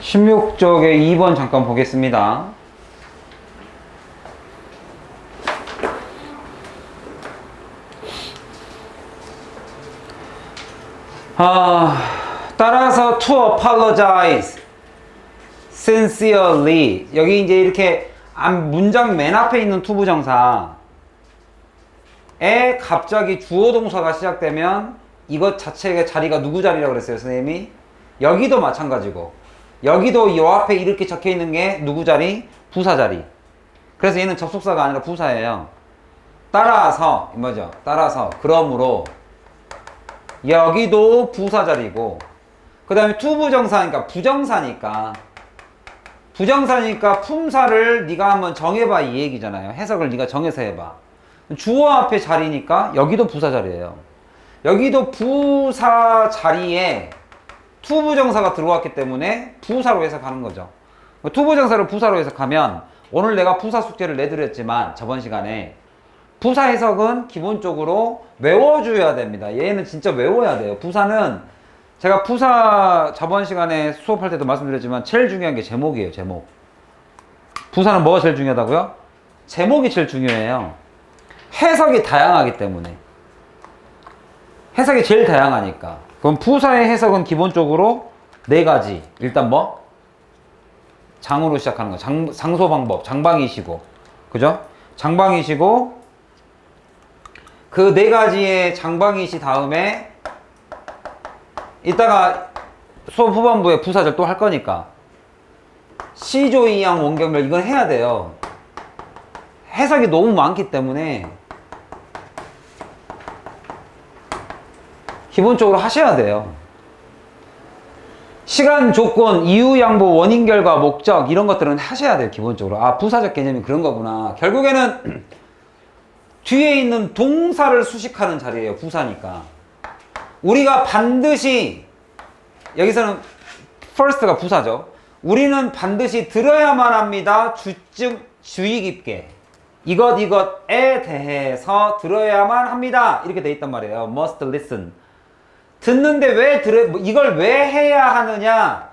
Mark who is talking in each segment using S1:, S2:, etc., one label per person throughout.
S1: 16쪽에 2번 잠깐 보겠습니다. 따라서 to apologize sincerely. 여기 이제 이렇게 문장 맨 앞에 있는 투부정사에 갑자기 주어 동사가 시작되면 이것 자체의 자리가 누구 자리라고 그랬어요, 선생님이? 여기도 마찬가지고, 여기도 이 앞에 이렇게 적혀 있는 게 누구 자리? 부사 자리. 그래서 얘는 접속사가 아니라 부사예요. 따라서, 뭐죠? 따라서, 그러므로, 여기도 부사 자리고, 그 다음에 투부정사니까 부정사니까 품사를 네가 한번 정해봐 이 얘기잖아요. 해석을 네가 정해서 해봐. 주어 앞에 자리니까 여기도 부사 자리예요. 여기도 부사 자리에 투부정사가 들어왔기 때문에 부사로 해석하는 거죠. 투부정사를 부사로 해석하면 오늘 내가 부사 숙제를 내드렸지만 저번 시간에 부사 해석은 기본적으로 외워줘야 됩니다. 얘는 진짜 외워야 돼요. 부사는 제가 부사 저번 시간에 수업할 때도 말씀드렸지만 제일 중요한 게 제목이에요. 제목. 부사는 뭐가 제일 중요하다고요? 제목이 제일 중요해요. 해석이 다양하기 때문에. 해석이 제일 다양하니까. 그럼 부사의 해석은 기본적으로 4가지. 일단 뭐? 장으로 시작하는 거. 상소 방법. 장방이시고. 그죠? 장방이시고 그 4가지의 장방이시 다음에 이따가 수업 후반부에 부사절 또 할 거니까 시조이양 원경멸 이건 해야 돼요. 해석이 너무 많기 때문에 기본적으로 하셔야 돼요. 시간, 조건, 이유, 양보, 원인, 결과, 목적 이런 것들은 하셔야 돼요. 기본적으로. 부사적 개념이 그런 거구나. 결국에는 뒤에 있는 동사를 수식하는 자리예요. 부사니까. 우리가 반드시 여기서는 first가 부사죠. 우리는 반드시 들어야만 합니다. 주의 깊게. 이것에 대해서 들어야만 합니다. 이렇게 돼 있단 말이에요. must listen. 듣는데 이걸 왜 해야 하느냐?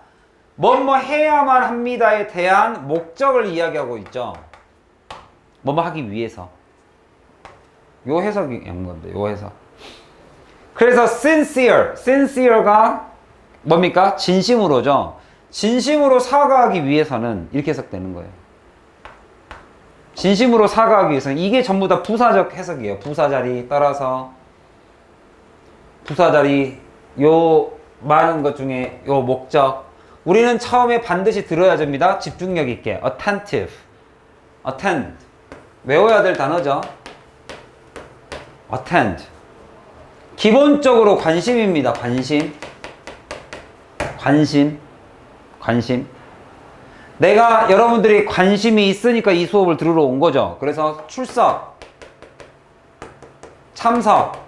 S1: 뭐뭐 해야만 합니다에 대한 목적을 이야기하고 있죠. 뭐뭐 하기 위해서. 요 해석이 한 건데, 요 해석. 그래서 sincere가 뭡니까? 진심으로죠. 진심으로 사과하기 위해서는 이렇게 해석되는 거예요. 진심으로 사과하기 위해서는 이게 전부 다 부사적 해석이에요. 부사 자리 따라서 부사 자리 요 많은 것 중에 요 목적. 우리는 처음에 반드시 들어야 됩니다. 집중력 있게. attend. 외워야 될 단어죠. attend. 기본적으로 관심입니다. 관심. 내가 여러분들이 관심이 있으니까 이 수업을 들으러 온 거죠. 그래서 출석, 참석.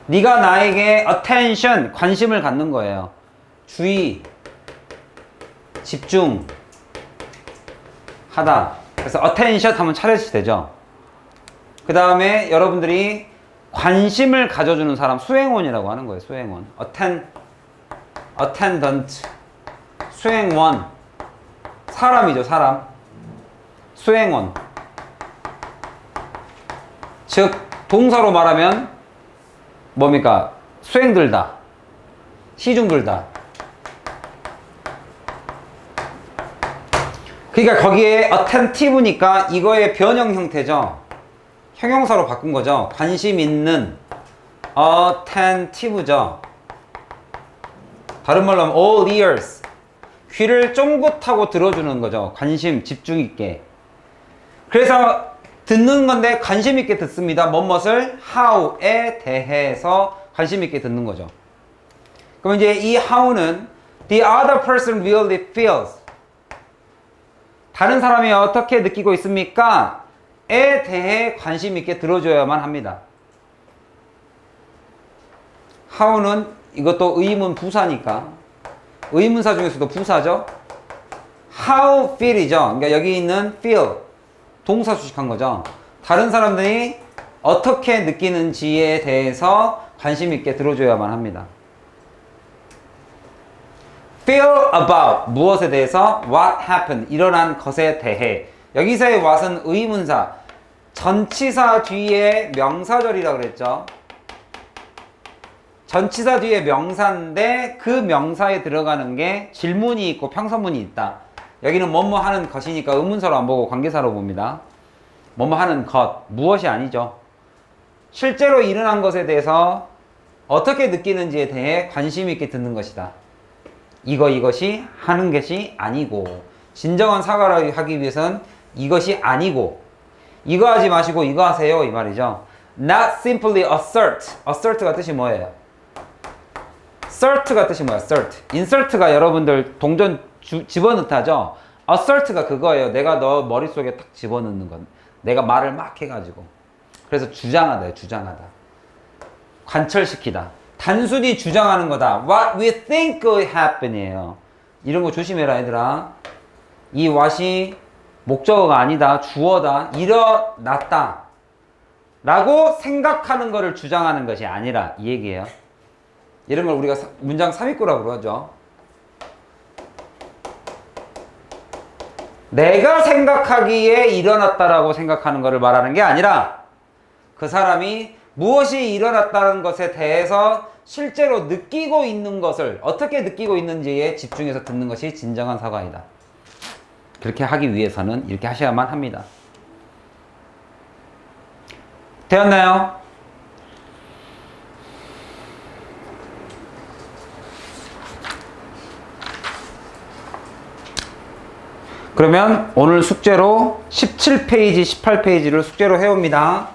S1: 네가 나에게 attention, 관심을 갖는 거예요. 주의, 집중 하다. 그래서 attention 하면 차렷이 되죠. 그 다음에 여러분들이 관심을 가져주는 사람, 수행원이라고 하는 거예요. 수행원. attendant. 수행원. 사람이죠, 사람. 수행원. 즉, 동사로 말하면 뭡니까? 수행들다. 시중들다. 그러니까 거기에 attentive니까 이거의 변형 형태죠. 형용사로 바꾼 거죠. 관심 있는 attentive죠. 다른 말로 하면 all ears. 귀를 쫑긋하고 들어주는 거죠. 관심, 집중 있게. 그래서 듣는 건데 관심 있게 듣습니다. 뭐뭇을 how에 대해서 관심 있게 듣는 거죠. 그럼 이제 이 how는 the other person really feels. 다른 사람이 어떻게 느끼고 있습니까? 에 대해 관심 있게 들어줘야만 합니다. how는 이것도 의문 부사니까 의문사 중에서도 부사죠. how feel이죠. 그러니까 여기 있는 feel 동사 수식한 거죠. 다른 사람들이 어떻게 느끼는지에 대해서 관심 있게 들어줘야만 합니다. feel about 무엇에 대해서 what happened 일어난 것에 대해 여기서의 what은 의문사 전치사 뒤에 명사절이라고 그랬죠. 전치사 뒤에 명사인데 그 명사에 들어가는 게 질문이 있고 평서문이 있다. 여기는 뭐뭐 하는 것이니까 의문사로 안 보고 관계사로 봅니다. 뭐뭐 하는 것, 무엇이 아니죠. 실제로 일어난 것에 대해서 어떻게 느끼는지에 대해 관심 있게 듣는 것이다. 이것이 하는 것이 아니고 진정한 사과를 하기 위해서는 이것이 아니고 이거 하지 마시고 이거 하세요 이 말이죠. Not simply assert. assert가 뜻이 뭐예요? assert가 뜻이 뭐야? assert. insert가 여러분들 동전 집어넣다죠. assert가 그거예요. 내가 너 머릿속에 딱 집어넣는 건. 내가 말을 막 해가지고. 그래서 주장하다요. 주장하다. 관철시키다. 단순히 주장하는 거다. What we think will happen이에요. 이런 거 조심해라 얘들아. 이 what이 목적어가 아니다. 주어다. 일어났다. 라고 생각하는 거를 주장하는 것이 아니라 이 얘기예요. 이런 걸 우리가 문장 삽입구라고 하죠. 내가 생각하기에 일어났다라고 생각하는 것을 말하는 게 아니라 그 사람이 무엇이 일어났다는 것에 대해서 실제로 느끼고 있는 것을 어떻게 느끼고 있는지에 집중해서 듣는 것이 진정한 사과이다. 그렇게 하기 위해서는 이렇게 하셔야만 합니다. 되었나요? 그러면 오늘 숙제로 17페이지, 18페이지를 숙제로 해옵니다.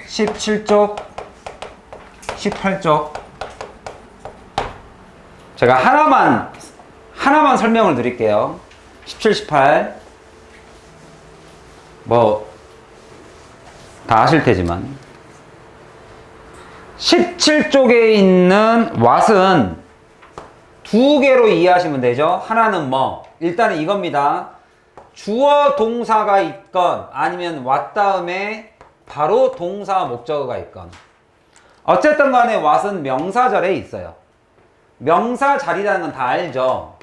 S1: 17쪽, 18쪽. 제가 하나만 설명을 드릴게요. 17, 18. 다 아실 테지만. 17쪽에 있는 what은 두 개로 이해하시면 되죠. 하나는 뭐? 일단은 이겁니다. 주어 동사가 있건 아니면 what 다음에 바로 동사 목적어가 있건 어쨌든 간에 what은 명사절에 있어요. 명사 자리라는 건 다 알죠.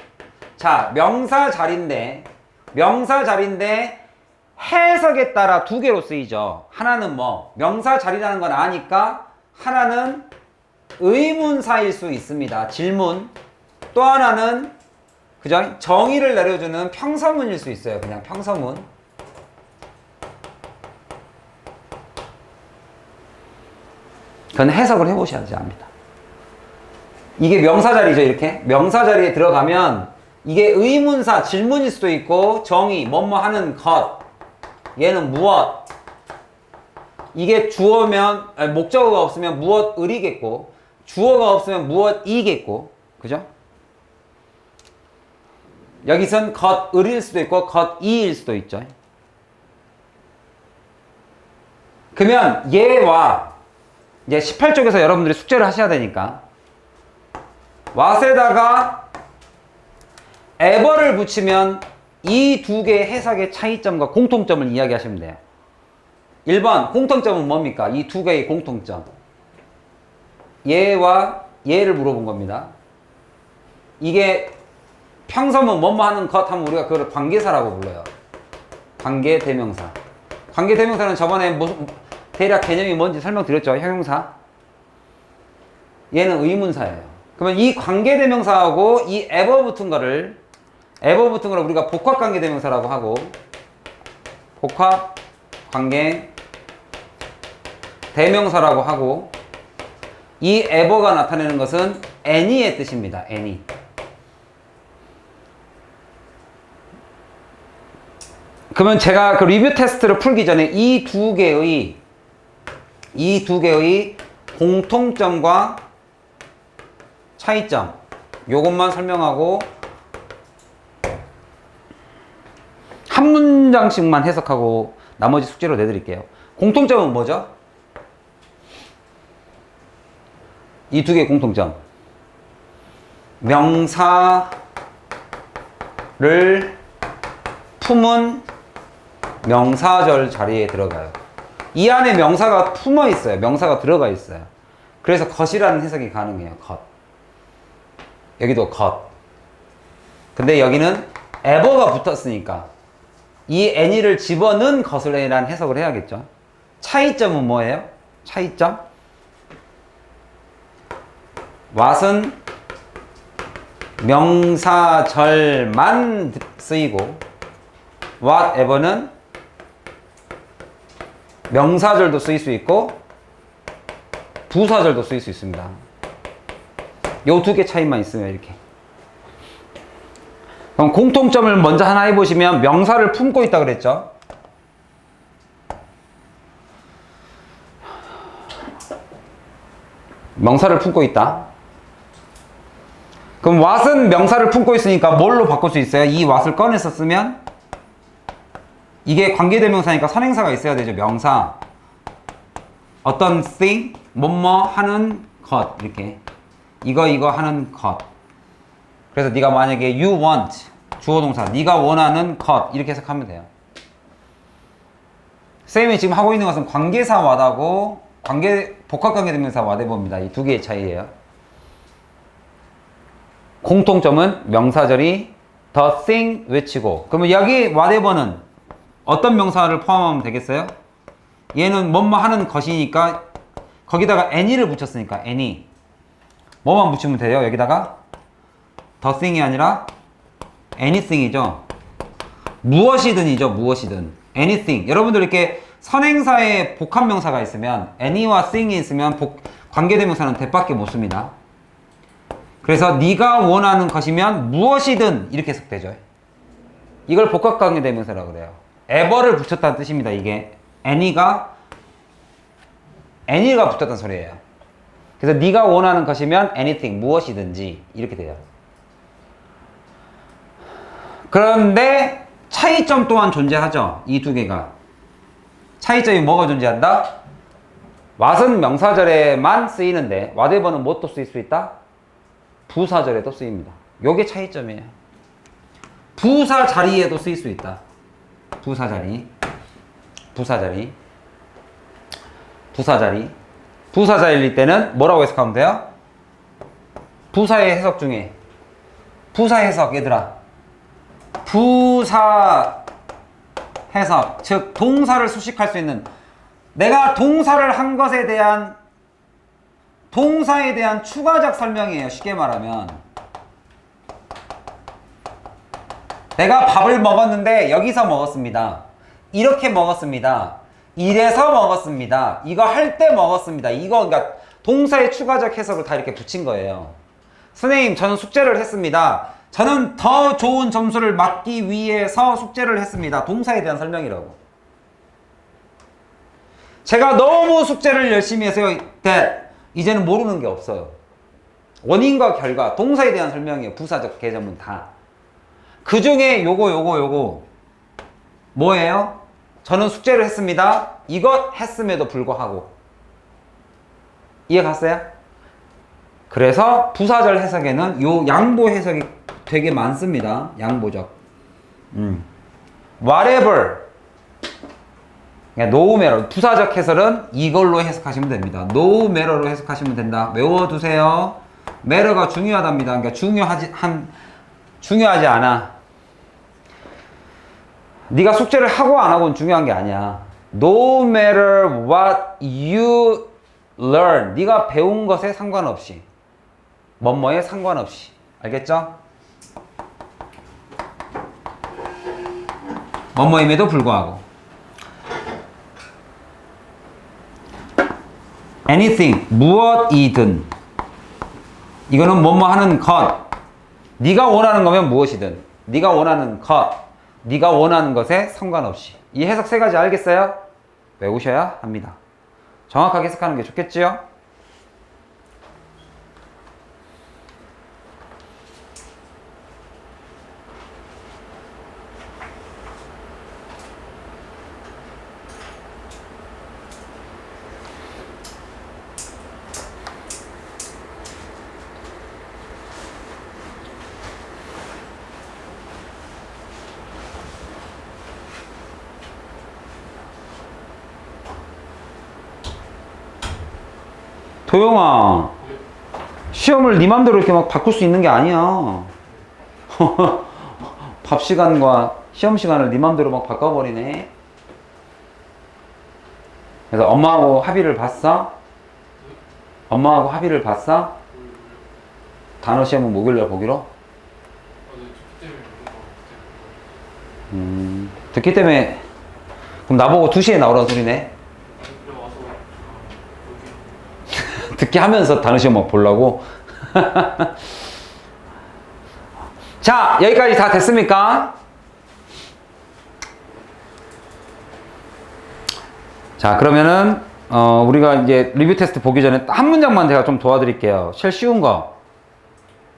S1: 자, 명사 자리인데 해석에 따라 두 개로 쓰이죠. 하나는 뭐? 명사 자리라는 건 아니까 하나는 의문사일 수 있습니다. 질문. 또 하나는 그죠? 정의를 내려주는 평서문일 수 있어요. 그냥 평서문. 그건 해석을 해보셔야지 압니다. 이게 명사자리죠, 이렇게. 명사자리에 들어가면 이게 의문사, 질문일 수도 있고 정의, 뭐뭐 하는 것. 얘는 무엇. 이게 주어면, 목적어가 없으면 무엇을이겠고 주어가 없으면 무엇이겠고 그죠? 여기선 것을일 수도 있고 것이일 수도 있죠. 그러면 얘와 이제 18쪽에서 여러분들이 숙제를 하셔야 되니까 what에다가 ever를 붙이면 이 두 개의 해석의 차이점과 공통점을 이야기하시면 돼요. 1번 공통점은 뭡니까? 이 두 개의 공통점. 얘와 얘를 물어본 겁니다. 이게 평서문 뭐뭐 하는 것 하면 우리가 그걸 관계사라고 불러요. 관계대명사. 관계대명사는 저번에 대략 개념이 뭔지 설명드렸죠. 형용사. 얘는 의문사예요. 그러면 이 관계대명사하고 이 ever 붙은 거를 우리가 복합관계대명사라고 하고 복합관계대명사라고 하고 이 ever가 나타내는 것은 any의 뜻입니다. any. 그러면 제가 그 리뷰 테스트를 풀기 전에 이 두 개의 공통점과 차이점 요것만 설명하고 한 문장씩만 해석하고 나머지 숙제로 내드릴게요. 공통점은 뭐죠? 이 두 개의 공통점. 명사를 품은 명사절 자리에 들어가요. 이 안에 명사가 품어 있어요. 명사가 들어가 있어요. 그래서 것이라는 해석이 가능해요. 것. 여기도 것. 근데 여기는 ever가 붙었으니까 이 any를 집어넣은 것을이라는 해석을 해야겠죠. 차이점은 뭐예요? 차이점? what은 명사절만 쓰이고 whatever는 명사절도 쓰일 수 있고 부사절도 쓰일 수 있습니다. 요 두 개 차이만 있으면 이렇게. 그럼 공통점을 먼저 하나 해보시면 명사를 품고 있다 그랬죠. 명사를 품고 있다. 그럼 what은 명사를 품고 있으니까 뭘로 바꿀 수 있어요? 이 what을 꺼내서 쓰면 이게 관계대명사니까 선행사가 있어야 되죠. 명사. 어떤 thing, 뭐뭐 하는 것 이렇게. 이거 하는 것. 그래서 네가 만약에 you want 주어동사 네가 원하는 것 이렇게 해석하면 돼요. 쌤이 지금 하고 있는 것은 관계사 what하고 복합관계대명사 whatever입니다. 이 두 개의 차이예요. 공통점은 명사절이 the thing 외치고 그러면 여기 whatever는 어떤 명사를 포함하면 되겠어요? 얘는 뭐뭐 하는 것이니까 거기다가 any를 붙였으니까 any 뭐만 붙이면 돼요? 여기다가 the thing이 아니라 anything이죠. 무엇이든이죠. 무엇이든 anything. 여러분들 이렇게 선행사에 복합명사가 있으면 any와 thing이 있으면 관계대명사는 that밖에 못 씁니다. 그래서 네가 원하는 것이면 무엇이든 이렇게 해석되죠. 이걸 복합관계대명사라고 그래요. ever를 붙였다는 뜻입니다. 이게 any가 붙였다는 소리예요. 그래서 네가 원하는 것이면 anything 무엇이든지 이렇게 돼요. 그런데 차이점 또한 존재하죠. 이 두 개가. 차이점이 뭐가 존재한다? what은 명사절에만 쓰이는데 whatever는 뭐 또 쓰일 수 있다? 부사절에도 쓰입니다. 요게 차이점이에요. 부사 자리에도 쓰일 수 있다. 부사 자리. 부사자일 때는 뭐라고 해석하면 돼요? 부사의 해석 중에 부사 해석 얘들아. 부사 해석, 즉 동사를 수식할 수 있는 내가 동사를 한 것에 대한 동사에 대한 추가적 설명이에요. 쉽게 말하면 내가 밥을 먹었는데 여기서 먹었습니다. 이렇게 먹었습니다. 이래서 먹었습니다. 이거 할 때 먹었습니다. 이거 그러니까 동사의 추가적 해석을 다 이렇게 붙인 거예요. 선생님 저는 숙제를 했습니다. 저는 더 좋은 점수를 받기 위해서 숙제를 했습니다. 동사에 대한 설명이라고. 제가 너무 숙제를 열심히 해서요. 이제는 모르는 게 없어요. 원인과 결과, 동사에 대한 설명이에요. 부사적 개념은 다. 그 중에 요거 뭐예요? 저는 숙제를 했습니다. 이것 했음에도 불구하고. 이해 갔어요? 그래서 부사절 해석에는 요 양보 해석이 되게 많습니다. 양보적. whatever. no matter. 부사적 해설은 이걸로 해석하시면 됩니다. no matter로 해석하시면 된다. 외워두세요. matter가 중요하답니다. 그러니까 중요하지 않아. 네가 숙제를 하고 안 하고는 중요한 게 아니야. No matter what you learn. 네가 배운 것에 상관없이. 뭐뭐에 상관없이. 알겠죠? 뭐뭐임에도 불구하고. anything. 무엇이든. 이거는 뭐뭐 하는 것. 네가 원하는 거면 무엇이든. 네가 원하는 것. 네가 원하는 것에 상관없이. 이 해석 세 가지 알겠어요? 외우셔야 합니다. 정확하게 해석하는 게 좋겠지요? 도영아, 시험을 네 맘대로 이렇게 막 바꿀 수 있는 게 아니야. 밥 시간과 시험 시간을 네 맘대로 막 바꿔버리네. 그래서 엄마하고 합의를 봤어? 엄마하고 합의를 봤어? 단어 시험은 목요일날 보기로? 듣기 때문에 그럼 나보고 2시에 나오라는 소리네. 듣기 하면서 단어 시험 막 보려고. 자, 여기까지 다 됐습니까? 자, 그러면은 우리가 이제 리뷰 테스트 보기 전에 한 문장만 제가 좀 도와드릴게요. 제일 쉬운 거.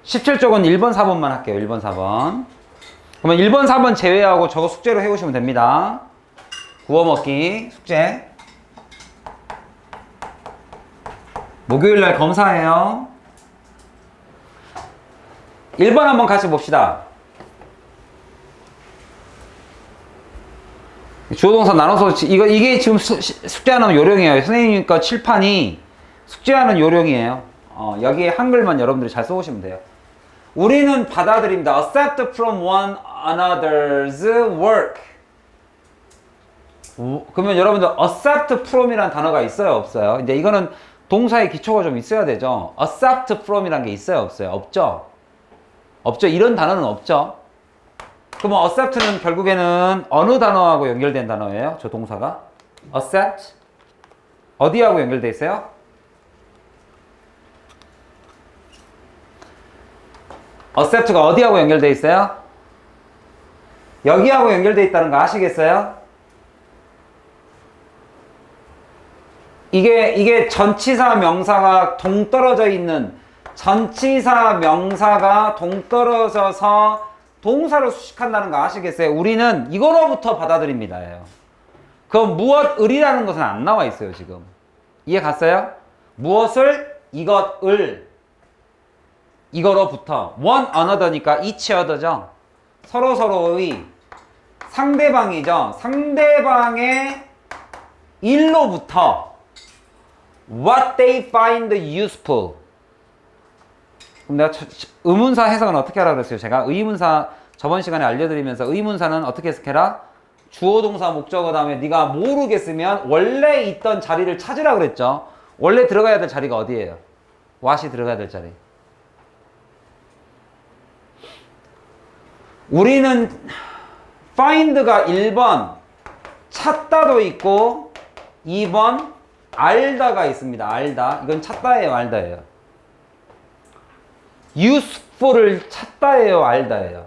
S1: 17쪽은 1번, 4번만 할게요. 1번, 4번. 그러면 1번, 4번 제외하고 저거 숙제로 해오시면 됩니다. 구워 먹기 숙제. 목요일날 검사해요. 1번 한번 같이 봅시다. 주어동사 나눠서 이게 지금 숙제하는 요령이에요. 선생님과 칠판이 숙제하는 요령이에요. 여기에 한글만 여러분들이 잘 써오시면 돼요. 우리는 받아들입니다. Accept from one another's work. 그러면 여러분들 accept from이라는 단어가 있어요, 없어요? 근데 이거는 동사의 기초가 좀 있어야 되죠. accept from이라는 게 있어요, 없어요? 없죠? 없죠? 이런 단어는 없죠? 그러면 accept는 결국에는 어느 단어하고 연결된 단어예요? 저 동사가? accept? 어디하고 연결돼 있어요? accept가 어디하고 연결돼 있어요? 여기하고 연결돼 있다는 거 아시겠어요? 이게 전치사 명사가 동떨어져 있는, 전치사 명사가 동떨어져서 동사를 수식한다는 거 아시겠어요? 우리는 이거로부터 받아들입니다. 그럼 무엇을이라는 것은 안 나와 있어요, 지금. 이해 갔어요? 무엇을, 이것을, 이거로부터. one another니까 each other죠. 서로서로의 상대방이죠. 상대방의 일로부터 what they find useful. 그럼 내가 의문사 해석은 어떻게 하라 그랬어요? 제가 의문사 저번 시간에 알려드리면서 의문사는 어떻게 해석해라? 주어 동사 목적어 다음에 네가 모르겠으면 원래 있던 자리를 찾으라 그랬죠. 원래 들어가야 될 자리가 어디예요? what이 들어가야 될 자리. 우리는 find가 1번 찾다도 있고 2번 알다가 있습니다. 알다. 이건 찾다예요, 알다예요. useful을 찾다예요, 알다예요.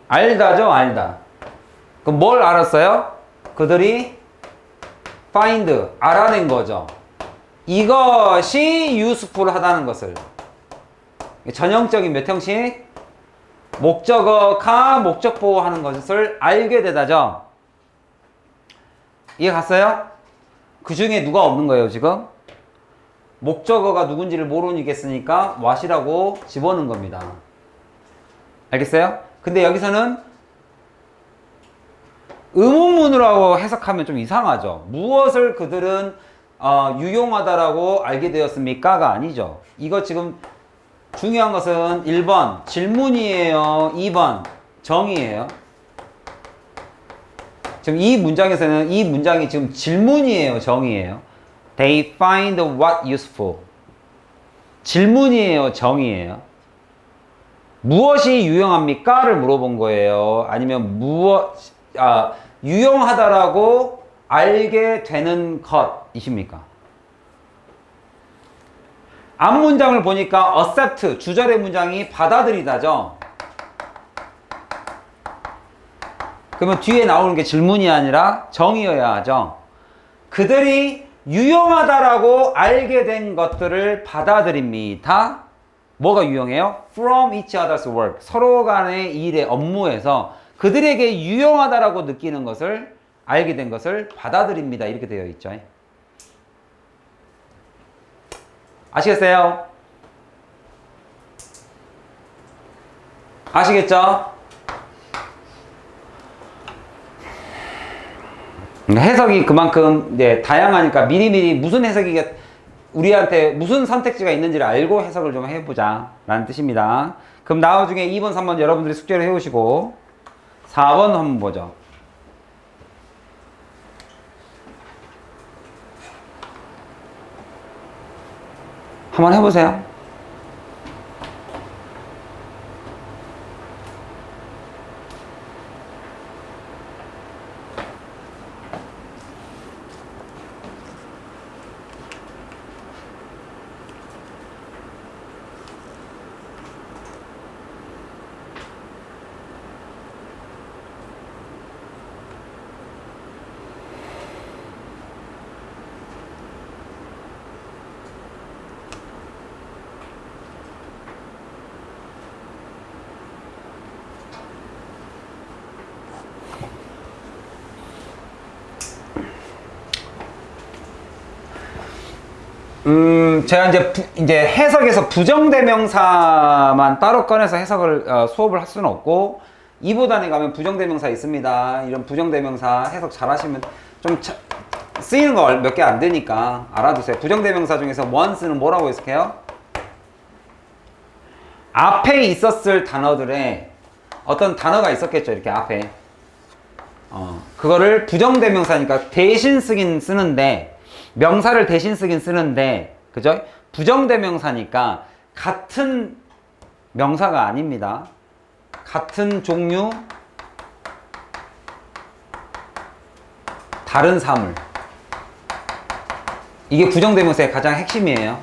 S1: 알다죠, 알다. 그럼 뭘 알았어요? 그들이 find, 알아낸 거죠. 이것이 useful하다는 것을. 전형적인 몇 형식? 목적어가 목적 보호하는 것을 알게 되다죠. 이해 갔어요? 그 중에 누가 없는 거예요, 지금? 목적어가 누군지를 모르겠으니까 what이라고 집어넣은 겁니다. 알겠어요? 근데 여기서는 의문문으로 해석하면 좀 이상하죠. 무엇을 그들은 유용하다라고 알게 되었습니까가 아니죠. 이거 지금 중요한 것은 1번 질문이에요. 2번 정의예요. 지금 이 문장에서는 이 문장이 지금 질문이에요. 정의예요. They find what useful. 질문이에요. 정의예요. 무엇이 유용합니까?를 물어본 거예요. 아니면 유용하다라고 알게 되는 것이십니까? 앞 문장을 보니까 accept, 주절의 문장이 받아들이다죠. 그러면 뒤에 나오는 게 질문이 아니라 정의여야 하죠. 그들이 유용하다라고 알게 된 것들을 받아들입니다. 뭐가 유용해요? From each other's work. 서로 간의 일의 업무에서 그들에게 유용하다라고 느끼는 것을, 알게 된 것을 받아들입니다. 이렇게 되어 있죠. 아시겠어요? 아시겠죠? 해석이 그만큼 다양하니까 미리미리 무슨 해석이 우리한테 무슨 선택지가 있는지를 알고 해석을 좀 해보자 라는 뜻입니다. 그럼 나중에 2번, 3번 여러분들이 숙제를 해오시고 4번 한번 보죠. 한번 해보세요. 제가 이제 해석에서 부정대명사만 따로 꺼내서 해석을, 수업을 할 수는 없고, 2부단에 가면 부정대명사 있습니다. 이런 부정대명사 해석 잘 하시면 좀 쓰이는 거 몇 개 안 되니까 알아두세요. 부정대명사 중에서 once는 뭐라고 해석해요? 앞에 있었을 단어들에 어떤 단어가 있었겠죠. 이렇게 앞에. 그거를 부정대명사니까 대신 쓰긴 쓰는데, 명사를 대신 쓰긴 쓰는데, 그죠? 부정대명사니까 같은 명사가 아닙니다. 같은 종류, 다른 사물. 이게 부정대명사의 가장 핵심이에요.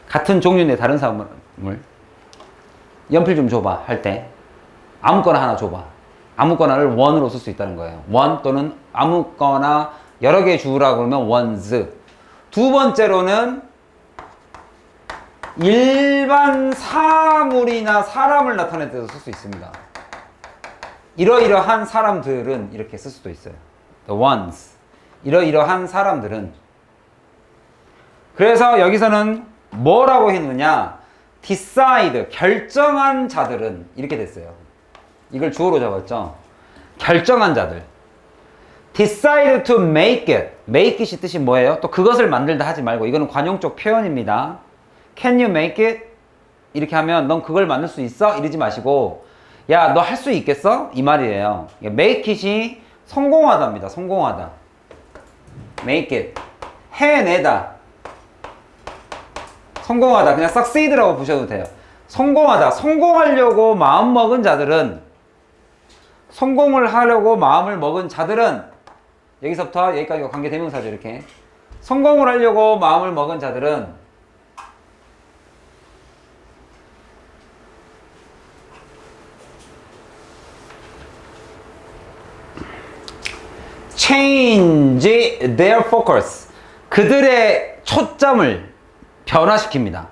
S1: 같은 종류의 다른 사물. 연필 좀 줘봐 할 때 아무거나 하나 줘봐. 아무거나를 one으로 쓸 수 있다는 거예요. one 또는 아무거나 여러 개 주라고 그러면 ones. 두 번째로는 일반 사물이나 사람을 나타낼 때도 쓸 수 있습니다. 이러이러한 사람들은 이렇게 쓸 수도 있어요. The ones. 이러이러한 사람들은. 그래서 여기서는 뭐라고 했느냐? decide, 결정한 자들은 이렇게 됐어요. 이걸 주어로 잡았죠. 결정한 자들. decide to make it. make it이 뜻이 뭐예요? 또 그것을 만들다 하지 말고, 이거는 관용적 표현입니다. Can you make it? 이렇게 하면 넌 그걸 만들 수 있어? 이러지 마시고, 야, 너 할 수 있겠어? 이 말이에요. make it이 성공하다입니다. 성공하다. make it. 해내다. 성공하다. 그냥 succeed라고 보셔도 돼요. 성공하다. 성공하려고 마음 먹은 자들은, 성공을 하려고 마음을 먹은 자들은, 여기서부터 여기까지가 관계대명사죠. 이렇게 성공을 하려고 마음을 먹은 자들은 change their focus. 그들의 초점을 변화시킵니다.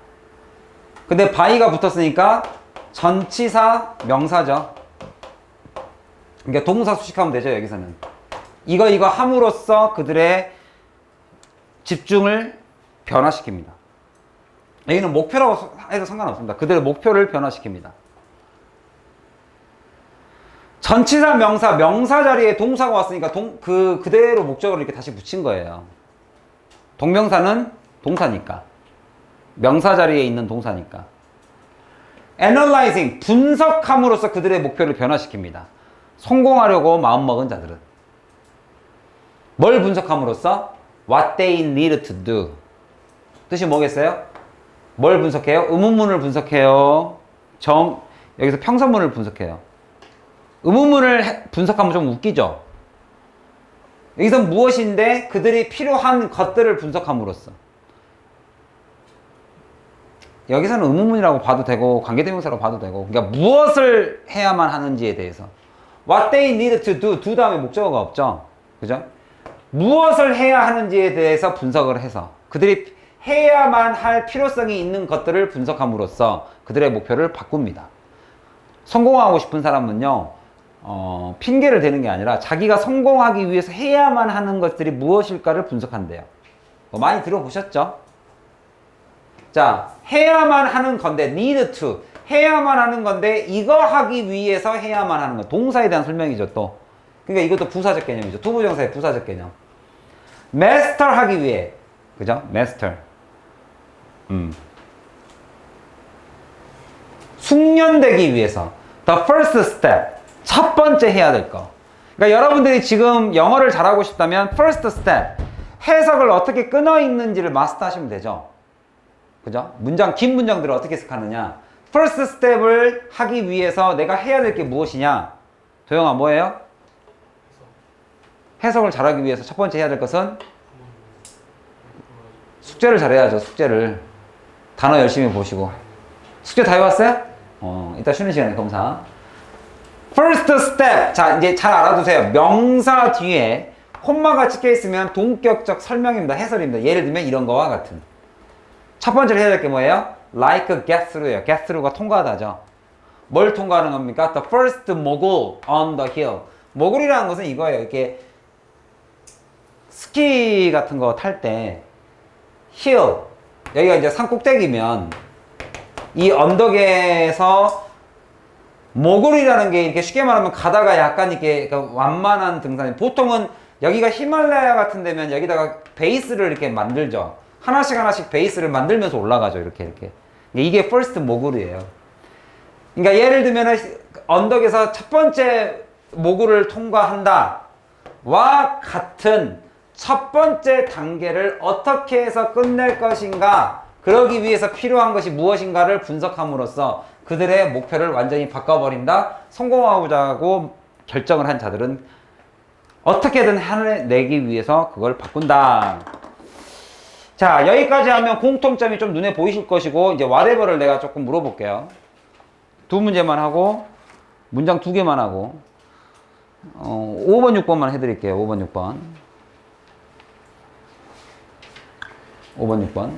S1: 근데 by가 붙었으니까 전치사 명사죠. 그러니까 동사 수식하면 되죠. 여기서는 이거 함으로써 그들의 집중을 변화시킵니다. 여기는 목표라고 해도 상관없습니다. 그들의 목표를 변화시킵니다. 전치사 명사, 명사 자리에 동사가 왔으니까 그대로 목적어를 이렇게 다시 붙인 거예요. 동명사는 동사니까. 명사 자리에 있는 동사니까. analyzing, 분석함으로써 그들의 목표를 변화시킵니다. 성공하려고 마음먹은 자들은. 뭘 분석함으로써? What they need to do. 뜻이 뭐겠어요? 뭘 분석해요? 의문문을 분석해요. 여기서 평서문을 분석해요. 의문문을 분석하면 좀 웃기죠? 여기서 무엇인데 그들이 필요한 것들을 분석함으로써. 여기서는 의문문이라고 봐도 되고 관계대명사라고 봐도 되고, 그러니까 무엇을 해야만 하는지에 대해서. What they need to do. do 다음에 목적어가 없죠. 그죠? 무엇을 해야 하는지에 대해서 분석을 해서 그들이 해야만 할 필요성이 있는 것들을 분석함으로써 그들의 목표를 바꿉니다. 성공하고 싶은 사람은요, 핑계를 대는 게 아니라 자기가 성공하기 위해서 해야만 하는 것들이 무엇일까를 분석한대요. 많이 들어보셨죠? 자, 해야만 하는 건데, need to. 해야만 하는 건데, 이거 하기 위해서 해야만 하는 것. 동사에 대한 설명이죠, 또. 그러니까 이것도 부사적 개념이죠. 투부정사의 부사적 개념. master 하기 위해. 그죠? master. 숙련되기 위해서 the first step, 첫 번째 해야 될 거. 그러니까 여러분들이 지금 영어를 잘하고 싶다면 first step, 해석을 어떻게 끊어 읽는지를 마스터하시면 되죠. 그죠? 긴 문장들을 어떻게 해석하느냐. first step을 하기 위해서 내가 해야 될 게 무엇이냐. 도영아, 뭐예요? 해석을 잘하기 위해서 첫 번째 해야 될 것은 숙제를 잘해야죠. 숙제를. 단어 열심히 보시고. 숙제 다 해왔어요? 이따 쉬는 시간에 검사. first step. 자, 이제 잘 알아두세요. 명사 뒤에 콤마가 찍혀 있으면 동격적 설명입니다. 해설입니다. 예를 들면 이런 거와 같은. 첫 번째로 해야 될 게 뭐예요? like get through예요. get through가 통과하다죠. 뭘 통과하는 겁니까? the first mogul on the hill. 모굴이라는 것은 이거예요. 이렇게 스키 같은 거 탈 때 hill, 여기가 이제 산 꼭대기면 이 언덕에서 모굴이라는 게 이렇게 쉽게 말하면 가다가 약간 이렇게 완만한 등산이, 보통은 여기가 히말라야 같은 데면 여기다가 베이스를 이렇게 만들죠. 하나씩 베이스를 만들면서 올라가죠. 이렇게. 이게 first 모굴이에요. 그러니까 예를 들면 언덕에서 첫 번째 모굴을 통과한다 와 같은 첫 번째 단계를 어떻게 해서 끝낼 것인가, 그러기 위해서 필요한 것이 무엇인가를 분석함으로써 그들의 목표를 완전히 바꿔버린다. 성공하고자 결정을 한 자들은 어떻게든 해내기 위해서 그걸 바꾼다. 자, 여기까지 하면 공통점이 좀 눈에 보이실 것이고, 이제 whatever를 내가 조금 물어볼게요. 두 문제만 하고 문장 두 개만 하고 5번 6번만 해드릴게요. 5번 6번 5번 6번.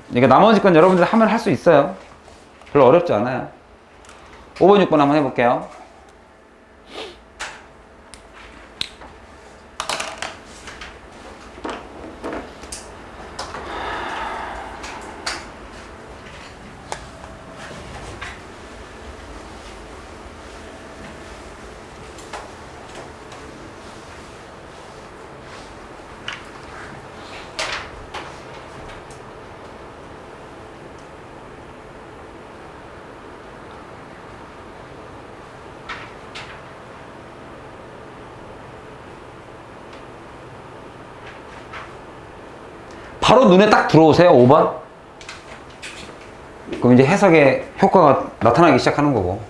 S1: 그러니까 나머지 건 여러분들 하면 할 수 있어요. 별로 어렵지 않아요. 5번 6번 한번 해볼게요. 바로 눈에 딱 들어오세요. 5번. 그럼 이제 해석의 효과가 나타나기 시작하는 거고.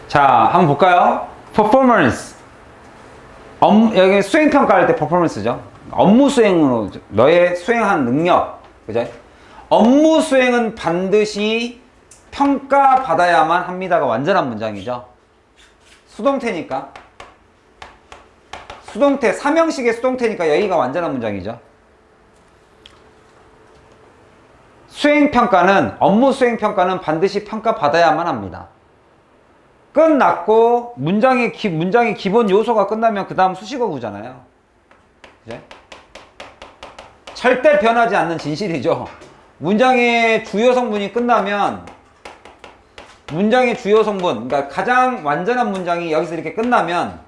S1: 자, 한번 볼까요? performance. 여기 수행평가할 때 performance죠. 업무 수행으로, 너의 수행한 능력. 그죠? 업무 수행은 반드시 평가받아야만 합니다가 완전한 문장이죠. 수동태니까. 수동태, 삼형식의 수동태니까 여기가 완전한 문장이죠. 수행평가는, 업무 수행평가는 반드시 평가받아야만 합니다. 끝났고 문장의 기본 요소가 끝나면 그 다음 수식어구잖아요. 그죠? 절대 변하지 않는 진실이죠. 문장의 주요 성분이 끝나면, 문장의 주요 성분, 그러니까 가장 완전한 문장이 여기서 이렇게 끝나면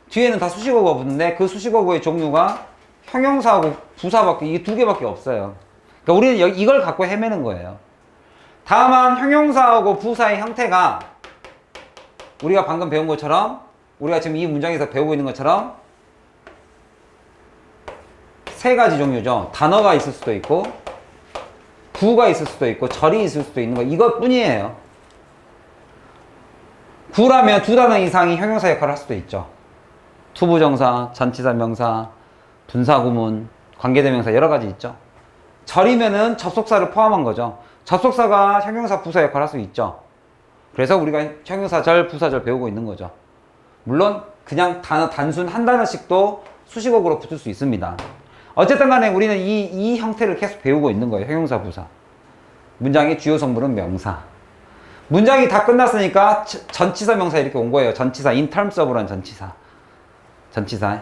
S1: 뒤에는 다 수식어구가 붙는데, 그 수식어구의 종류가 형용사하고 부사밖에, 이 두 개밖에 없어요. 그러니까 우리는 이걸 갖고 헤매는 거예요. 다만 형용사하고 부사의 형태가 우리가 방금 배운 것처럼, 우리가 지금 이 문장에서 배우고 있는 것처럼 세 가지 종류죠. 단어가 있을 수도 있고, 구가 있을 수도 있고, 절이 있을 수도 있는 거, 이것뿐이에요. 구라면 두 단어 이상이 형용사 역할을 할 수도 있죠. 투부정사, 전치사 명사, 분사구문, 관계대명사, 여러 가지 있죠. 절이면은 접속사를 포함한 거죠. 접속사가 형용사, 부사 역할을 할 수 있죠. 그래서 우리가 형용사절, 부사절 배우고 있는 거죠. 물론 그냥 단순 한 단어씩도 수식어구로 붙을 수 있습니다. 어쨌든 간에 우리는 이 형태를 계속 배우고 있는 거예요. 형용사, 부사. 문장의 주요 성분은 명사. 문장이 다 끝났으니까 전치사 명사 이렇게 온 거예요. 전치사, in terms of라는 전치사. 전치사.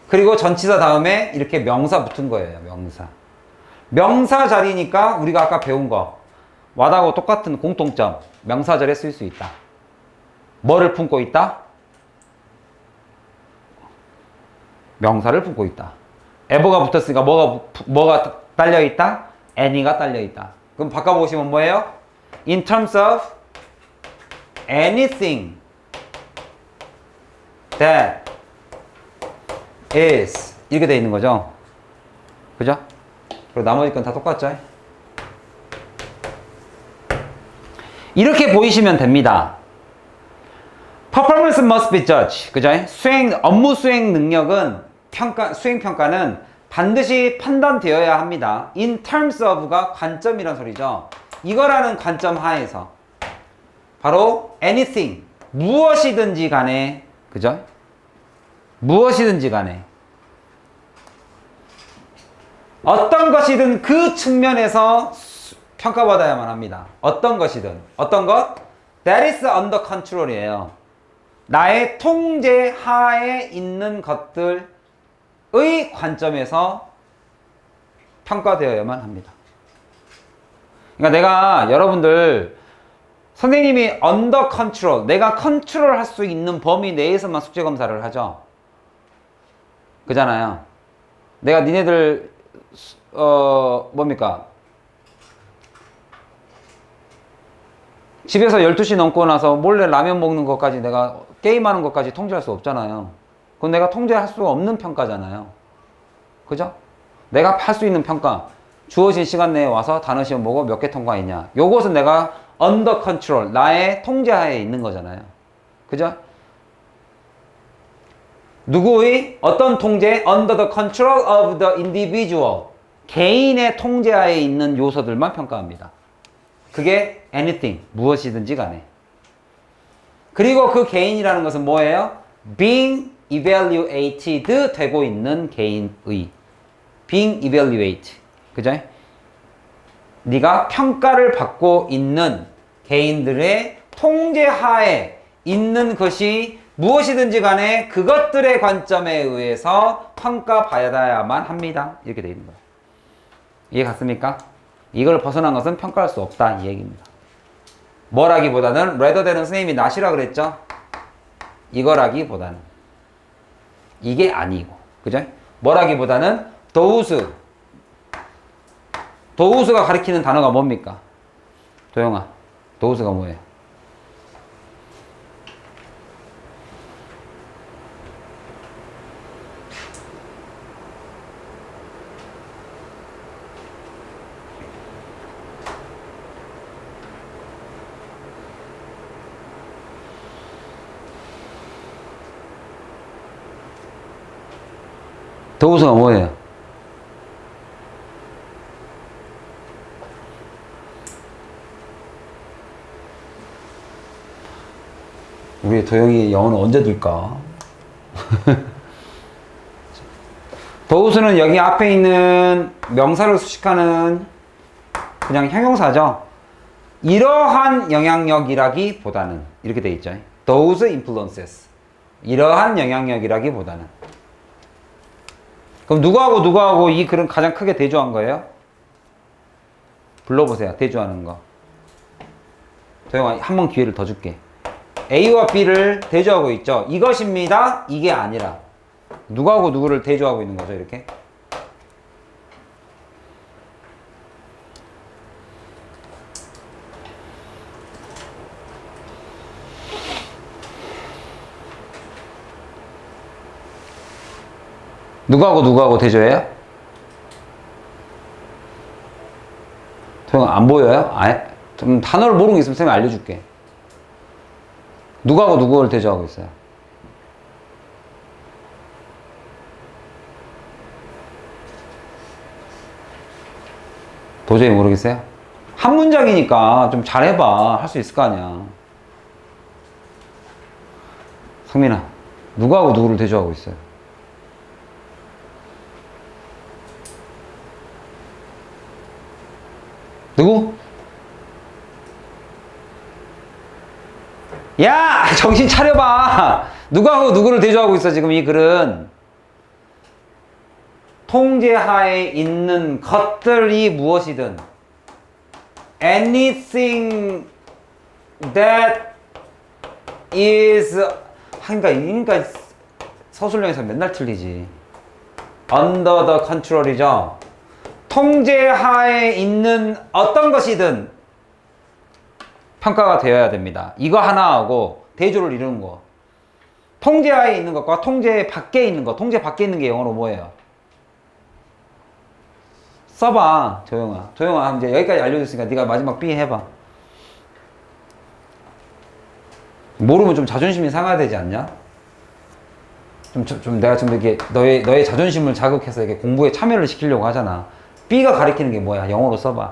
S1: 그리고 전치사 다음에 이렇게 명사 붙은 거예요. 명사. 명사 자리니까 우리가 아까 배운 거 what하고 똑같은 공통점. 명사절에 쓸 수 있다. 뭐를 품고 있다? 명사를 품고 있다. ever가 붙었으니까 뭐가 딸려있다? any가 딸려있다. 그럼 바꿔보시면 뭐예요? In terms of anything that is 이렇게 돼 있는 거죠. 그죠? 그리고 나머지 건 다 똑같죠? 이렇게 보이시면 됩니다. Performance must be judged. 그죠? 업무 수행 능력은 수행 평가는 반드시 판단되어야 합니다. In terms of가 관점이란 소리죠. 이거라는 관점 하에서 바로 anything 무엇이든지 간에 그죠? 무엇이든지 간에 어떤 것이든 그 측면에서 평가받아야만 합니다. 어떤 것이든 어떤 것? That is under control이에요. 나의 통제 하에 있는 것들의 관점에서 평가되어야만 합니다. 그러니까 내가 여러분들 선생님이 under control 내가 컨트롤할 수 있는 범위 내에서만 숙제 검사를 하죠. 그잖아요. 내가 니네들 뭡니까? 집에서 12시 넘고 나서 몰래 라면 먹는 것까지 내가 게임하는 것까지 통제할 수 없잖아요. 그건 내가 통제할 수 없는 평가잖아요. 그죠? 내가 할 수 있는 평가. 주어진 시간 내에 와서 단어 시험 보고 몇 개 통과했냐. 요것은 내가 under control, 나의 통제하에 있는 거잖아요. 그죠? 누구의 어떤 통제? Under the control of the individual. 개인의 통제하에 있는 요소들만 평가합니다. 그게 anything, 무엇이든지 간에. 그리고 그 개인이라는 것은 뭐예요? being evaluated 되고 있는 개인의. being evaluated. 그죠? 네가 평가를 받고 있는 개인들의 통제하에 있는 것이 무엇이든지 간에 그것들의 관점에 의해서 평가받아야만 합니다. 이렇게 되어 있는 거예요. 이해 갔습니까? 이걸 벗어난 것은 평가할 수 없다 이 얘기입니다. 뭐라기보다는 rather than은 선생님이 not이라 그랬죠? 이거라기보다는 이게 아니고 그죠? 뭐라기보다는 those thouse가 가리키는 단어가 뭡니까? 도영아 those가 뭐예요? those가 뭐예요? 우리 도영이 영어는 언제 들까? those는 여기 앞에 있는 명사를 수식하는 그냥 형용사죠. 이러한 영향력이라기보다는 이렇게 돼 있죠. those influences. 이러한 영향력이라기보다는. 그럼 누구하고 이 글은 가장 크게 대조한 거예요? 불러보세요. 대조하는 거. 도영아, 한 번 기회를 더 줄게. A와 B를 대조하고 있죠. 이것입니다. 이게 아니라. 누구하고 누구를 대조하고 있는 거죠, 이렇게? 누구하고 대조해요? 도영아, 안 보여요? 좀 단어를 모르는 게 있으면 쌤이 알려줄게. 누구하고 누구를 대조하고 있어요? 도저히 모르겠어요? 한 문장이니까 좀 잘해봐. 할 수 있을 거 아니야. 상민아, 누구하고 누구를 대조하고 있어요? 누구? 야! 정신 차려봐! 누구하고 누구를 대조하고 있어, 지금 이 글은. 통제하에 있는 것들이 무엇이든 anything that is 그러니까 서술형에서 맨날 틀리지. under the control이죠. 통제하에 있는 어떤 것이든 평가가 되어야 됩니다. 이거 하나하고 대조를 이루는 거. 통제하에 있는 것과 통제 밖에 있는 것. 통제 밖에 있는 게 영어로 뭐예요? 써봐, 조용아. 조용아, 이제 여기까지 알려줬으니까 네가 마지막 B 해봐. 모르면 좀 자존심이 상해야 되지 않냐? 좀 내가 좀 이렇게 너의 자존심을 자극해서 이렇게 공부에 참여를 시키려고 하잖아. B가 가리키는 게 뭐야? 영어로 써봐.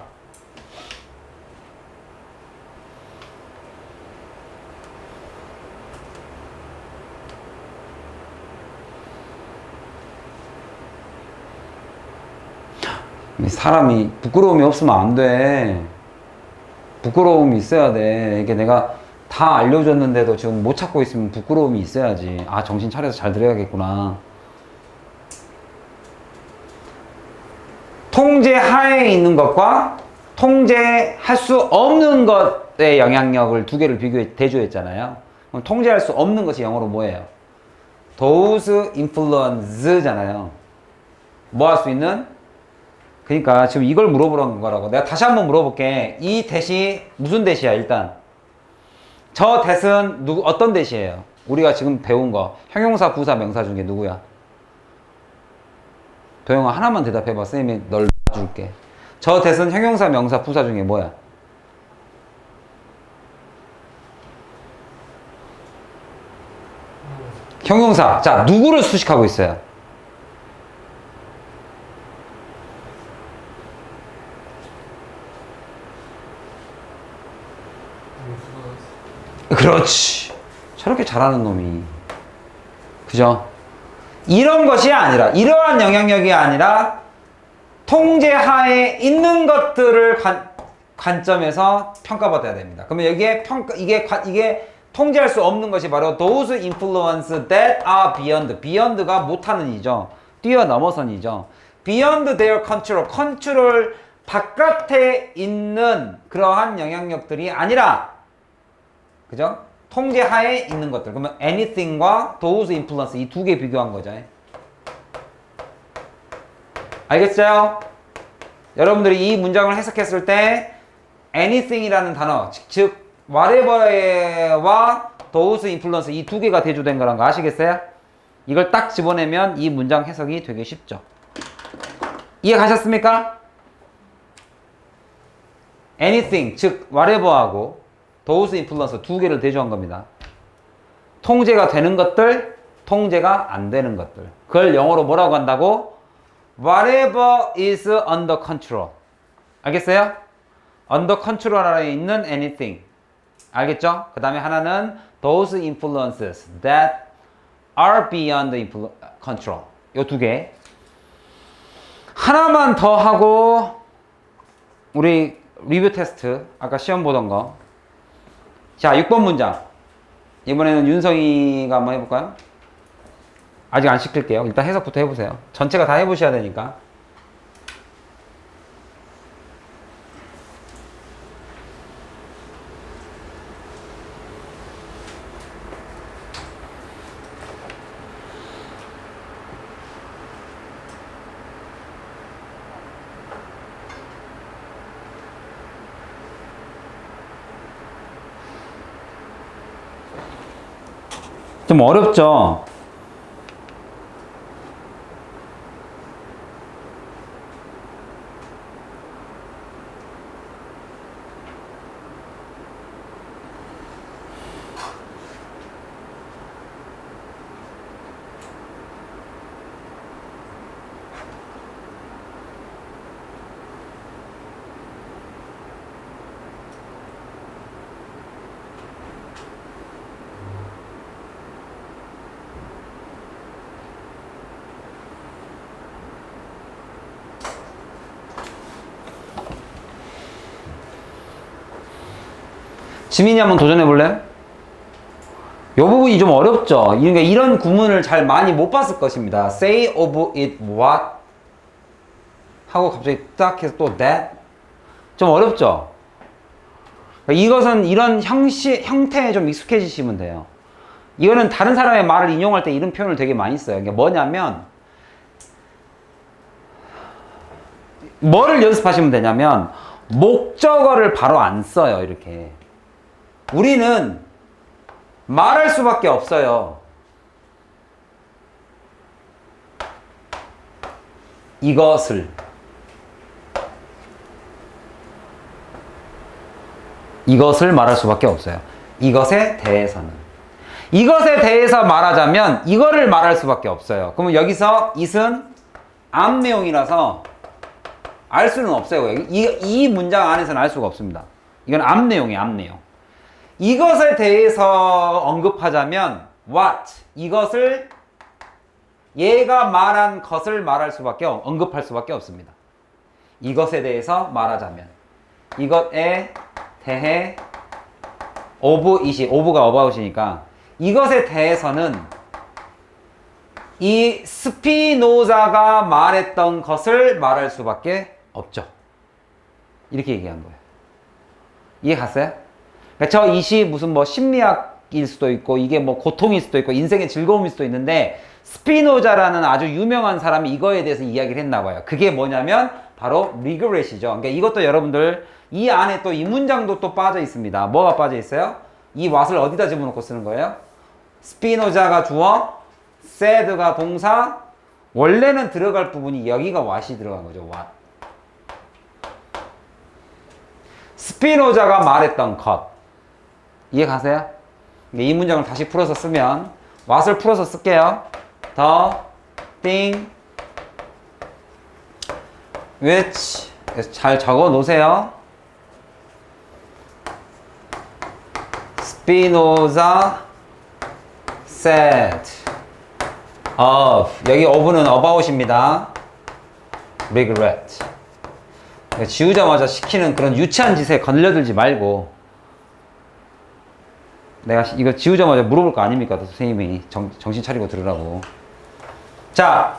S1: 사람이 부끄러움이 없으면 안 돼. 부끄러움이 있어야 돼. 이게 내가 다 알려줬는데도 지금 못 찾고 있으면 부끄러움이 있어야지. 아, 정신 차려서 잘 들어야겠구나. 통제하에 있는 것과 통제할 수 없는 것의 영향력을 두 개를 대조했잖아요. 그럼 통제할 수 없는 것이 영어로 뭐예요? Those influence잖아요. 뭐 할 수 있는? 그러니까 지금 이걸 물어보는 거라고. 내가 다시 한번 물어볼게. 이 대시 무슨 대시야 일단? 저 대은 어떤 대시예요? 우리가 지금 배운 거 형용사, 부사, 명사 중에 누구야? 도영아 하나만 대답해봐. 쌤이 널 줄게. 저 대은 형용사, 명사, 부사 중에 뭐야? 형용사. 자, 누구를 수식하고 있어요? 그렇지. 저렇게 잘하는 놈이. 그죠? 이런 것이 아니라, 이러한 영향력이 아니라, 통제하에 있는 것들을 관점에서 평가받아야 됩니다. 그러면 여기에 이게 통제할 수 없는 것이 바로 those influence that are beyond. beyond가 못하는 이죠. 뛰어넘어선 이죠. beyond their control. 컨트롤 바깥에 있는 그러한 영향력들이 아니라, 그죠? 통제하에 있는 것들. 그러면 anything과 those influence 이 두 개 비교한 거죠. 알겠어요? 여러분들이 이 문장을 해석했을 때 anything이라는 단어, 즉 whatever와 those influence 이 두 개가 대조된 거란 거 아시겠어요? 이걸 딱 집어내면 이 문장 해석이 되게 쉽죠. 이해 가셨습니까? anything, 즉 whatever하고 those influence 두 개를 대조한 겁니다. 통제가 되는 것들, 통제가 안 되는 것들. 그걸 영어로 뭐라고 한다고? Whatever is under control. 알겠어요? under control 아래에 있는 anything. 알겠죠? 그 다음에 하나는 those influences that are beyond control. 요 두 개. 하나만 더 하고 우리 리뷰 테스트 아까 시험 보던 거. 자, 6번 문장. 이번에는 윤성이가 한번 해볼까요? 아직 안 시킬게요. 일단 해석부터 해보세요. 전체가 다 해보셔야 되니까. 좀 어렵죠? 지민이 한번 도전해 볼래요? 이 부분이 좀 어렵죠. 그러니까 이런 구문을 잘 많이 못 봤을 것입니다. Say of it what? 하고 갑자기 딱 해서 또 that? 좀 어렵죠? 그러니까 이것은 이런 형태에 좀 익숙해지시면 돼요. 이거는 다른 사람의 말을 인용할 때 이런 표현을 되게 많이 써요. 이게 뭐냐면, 뭐를 연습하시면 되냐면, 목적어를 바로 안 써요, 이렇게. 우리는 말할 수밖에 없어요. 이것을. 이것을 말할 수밖에 없어요. 이것에 대해서는. 이것에 대해서 말하자면 이거를 말할 수밖에 없어요. 그러면 여기서 it은 앞 내용이라서 알 수는 없어요. 이 문장 안에서는 알 수가 없습니다. 이건 앞 내용이에요, 앞 내용. 이것에 대해서 언급하자면 what, 이것을 얘가 말한 것을 말할 수밖에 언급할 수밖에 없습니다. 이것에 대해서 말하자면 이것에 대해 of it이 of가 about이니까 이것에 대해서는 이 스피노자가 말했던 것을 말할 수밖에 없죠. 이렇게 얘기한 거예요. 이해 갔어요? 그러니까 저 it이 무슨 뭐 심리학일 수도 있고 이게 뭐 고통일 수도 있고 인생의 즐거움일 수도 있는데 스피노자라는 아주 유명한 사람이 이거에 대해서 이야기를 했나 봐요. 그게 뭐냐면 바로 regret이죠. 그러니까 이것도 여러분들 이 안에 또 이 문장도 또 빠져 있습니다. 뭐가 빠져 있어요? 이 what을 어디다 집어넣고 쓰는 거예요? 스피노자가 주어, said가 동사, 원래는 들어갈 부분이 여기가 what이 들어간 거죠. what. 스피노자가 말했던 것. 이해 가세요? 이 문장을 다시 풀어서 쓰면 what을 풀어서 쓸게요. The thing which 잘 적어 놓으세요. Spinoza said of, 여기 of는 about입니다. regret. 지우자마자 시키는 그런 유치한 짓에 걸려들지 말고, 내가 이거 지우자마자 물어볼 거 아닙니까? 선생님이 정신 차리고 들으라고. 자,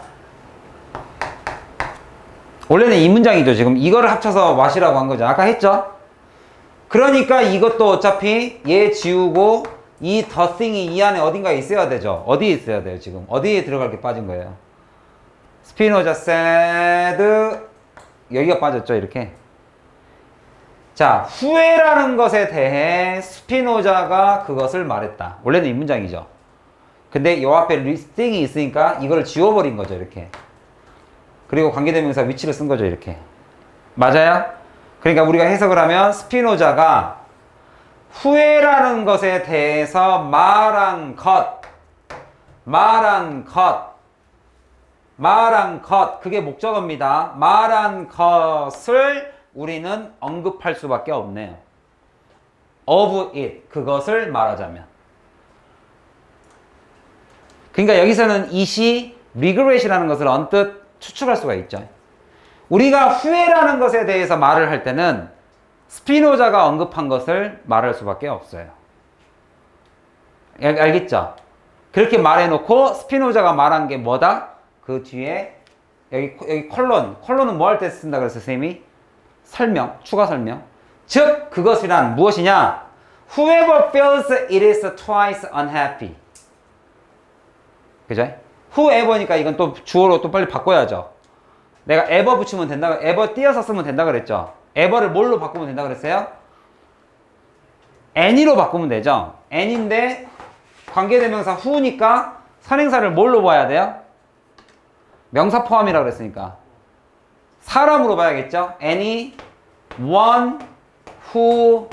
S1: 원래는 이 문장이죠. 지금 이거를 합쳐서 what이라고 한 거죠. 아까 했죠? 그러니까 이것도 어차피 얘 지우고 이 the thing이 이 안에 어딘가에 있어야 되죠. 어디에 있어야 돼요, 지금? 어디에 들어갈 게 빠진 거예요? 스피노자 said, 여기가 빠졌죠, 이렇게. 자, 후회라는 것에 대해 스피노자가 그것을 말했다. 원래는 이 문장이죠. 근데 요 앞에 thing이 있으니까 이걸 지워버린 거죠, 이렇게. 그리고 관계대명사 위치를 쓴 거죠, 이렇게. 맞아요? 그러니까 우리가 해석을 하면 스피노자가 후회라는 것에 대해서 말한 것, 그게 목적어입니다. 말한 것을 우리는 언급할 수밖에 없네요. of it, 그것을 말하자면. 그러니까 여기서는 it이 regret이라는 것을 언뜻 추측할 수가 있죠. 우리가 후회라는 것에 대해서 말을 할 때는 스피노자가 언급한 것을 말할 수밖에 없어요. 알겠죠? 그렇게 말해놓고 스피노자가 말한 게 뭐다? 그 뒤에 여기 콜론은 뭐 할 때 쓴다 그랬어요, 선생님이? 설명, 추가 설명. 즉 그것이란 무엇이냐? Whoever feels it is twice unhappy. 그죠? Whoever니까 이건 또 주어로 또 빨리 바꿔야죠. 내가 ever 붙이면 된다, ever 띄어서 쓰면 된다 그랬죠. ever를 뭘로 바꾸면 된다 그랬어요? any로 바꾸면 되죠. any인데 관계대명사 who니까 선행사를 뭘로 봐야 돼요? 명사 포함이라고 그랬으니까 사람으로 봐야겠죠. anyone who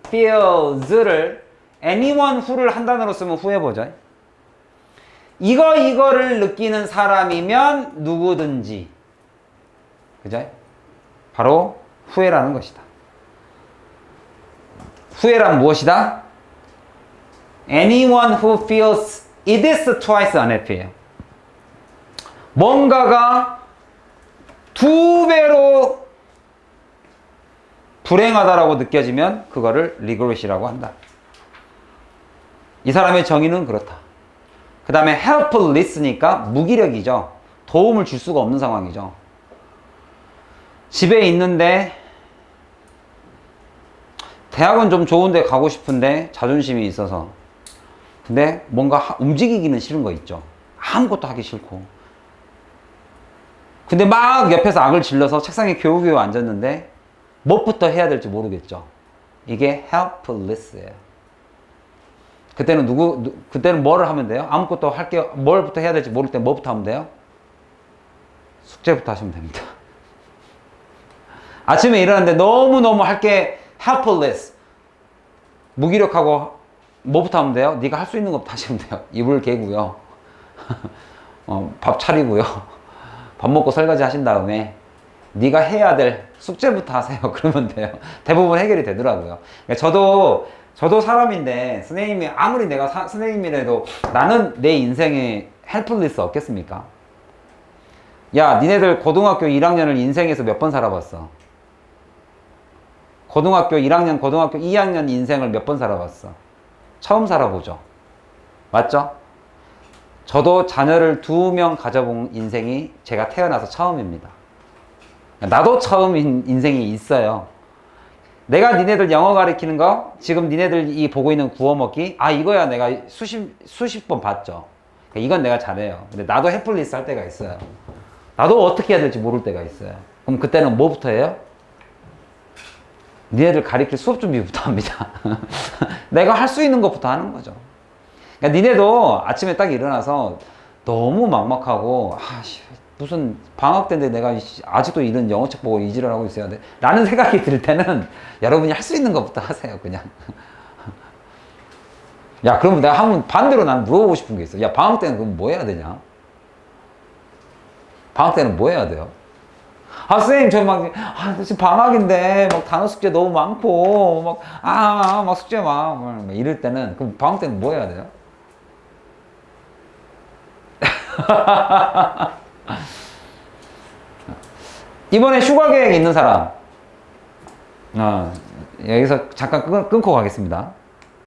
S1: feels를 anyone who를 한 단어로 쓰면 whoever죠. 이거를 느끼는 사람이면 누구든지, 그죠? 바로 후회라는 것이다. 후회란 무엇이다? Anyone who feels it is twice unhappy예요. 뭔가가 두 배로 불행하다라고 느껴지면 그거를 regret이라고 한다. 이 사람의 정의는 그렇다. 그 다음에 helpless니까 무기력이죠. 도움을 줄 수가 없는 상황이죠. 집에 있는데 대학은 좀 좋은데 가고 싶은데 자존심이 있어서 근데 뭔가 움직이기는 싫은 거 있죠. 아무것도 하기 싫고 근데 막 옆에서 악을 질러서 책상에 겨우겨우 앉았는데 무엇부터 해야 될지 모르겠죠. 이게 helpless예요. 그때는 뭐를 하면 돼요? 아무것도 뭘부터 해야 될지 모를 때 뭐부터 하면 돼요? 숙제부터 하시면 됩니다. 아침에 일어났는데 너무너무 할 게 helpless. 무기력하고 뭐부터 하면 돼요? 네가 할 수 있는 것부터 하시면 돼요. 이불 개고요. 밥 차리고요. 밥 먹고 설거지 하신 다음에 네가 해야 될 숙제부터 하세요. 그러면 돼요. 대부분 해결이 되더라고요. 그러니까 저도 사람인데 선생님이 아무리 내가 선생님이라도 나는 내 인생에 헬플리스 없겠습니까? 야, 니네들 고등학교 1학년을 인생에서 몇 번 살아봤어? 고등학교 1학년, 고등학교 2학년 인생을 몇 번 살아봤어? 처음 살아보죠. 맞죠? 저도 자녀를 2명 가져본 인생이 제가 태어나서 처음입니다. 나도 처음 인생이 있어요. 내가 니네들 영어 가르치는 거, 지금 니네들이 보고 있는 구워 먹기, 이거야 내가 수십 번 봤죠. 이건 내가 잘해요. 근데 나도 해플리스 할 때가 있어요. 나도 어떻게 해야 될지 모를 때가 있어요. 그럼 그때는 뭐부터 해요? 니네들 가르칠 수업 준비부터 합니다. 내가 할 수 있는 것부터 하는 거죠. 그러니까 니네도 아침에 딱 일어나서 너무 막막하고, 무슨 방학 때인데 내가 아직도 이런 영어책 보고 이 지랄 하고 있어야 돼 라는 생각이 들 때는 여러분이 할 수 있는 것부터 하세요. 그냥 야, 그러면 내가 한번 반대로 난 물어보고 싶은 게 있어. 야, 방학 때는 그럼 뭐 해야 되냐? 방학 때는 뭐 해야 돼요? 선생님, 지금 방학인데, 단어 숙제 너무 많고, 숙제 막 이럴 때는, 그럼 방학 때는 뭐 해야 돼요? 이번에 휴가 계획 있는 사람, 여기서 잠깐 끊고 가겠습니다.